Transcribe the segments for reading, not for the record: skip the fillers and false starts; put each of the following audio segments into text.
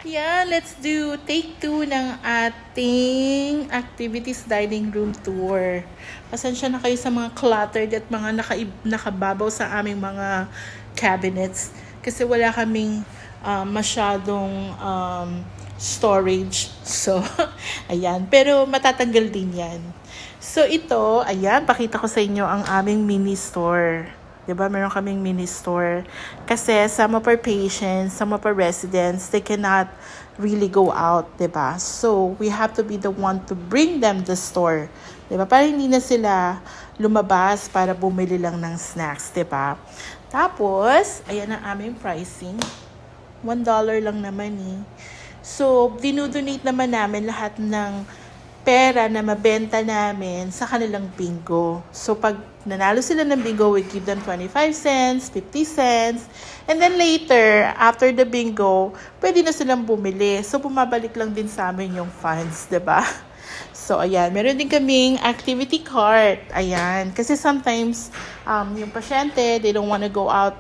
Yeah, let's do take 2 ng ating activities dining room tour. Pasensya na kayo sa mga cluttered at mga nakababaw sa aming mga cabinets. Kasi wala kaming masyadong storage. So, ayan. Pero matatanggal din yan. So, ito, ayan, pakita ko sa inyo ang aming mini store. Diba? Meron kaming mini store. Kasi some of our patients, some of our residents, they cannot really go out, diba? So, we have to be the one to bring them the store. Diba? Para hindi na sila lumabas para bumili lang ng snacks, diba? Tapos, ayan ang aming pricing. $1 lang naman eh. So, dinudonate naman namin lahat ng pera na mabenta namin sa kanilang bingo. So, pag nanalo sila ng bingo, we give them 25 cents, 50 cents. And then later, after the bingo, pwede na silang bumili. So, bumabalik lang din sa amin yung funds, diba? So, ayan. Meron din kaming activity cart. Ayan. Kasi sometimes, yung pasyente, they don't want to go out,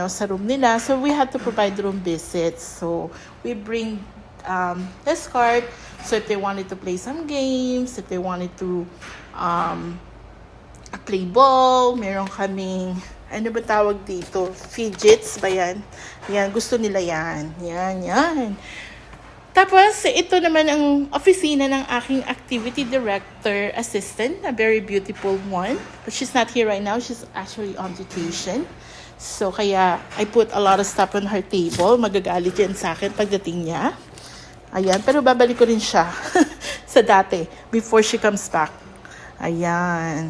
sa room nila. So, we have to provide room visits. So, we bring this cart. So, if they wanted to play some games, if they wanted to play ball, meron kaming, ano ba tawag dito? Fidgets ba yan? Yan, gusto nila yan. Yan. Tapos, ito naman ang opisina ng aking activity director assistant, a very beautiful one. But she's not here right now. She's actually on vacation. So, kaya I put a lot of stuff on her table. Magagalit yan sa akin pagdating niya. Ayan, pero babalik ko rin siya sa dati before she comes back. Ayan.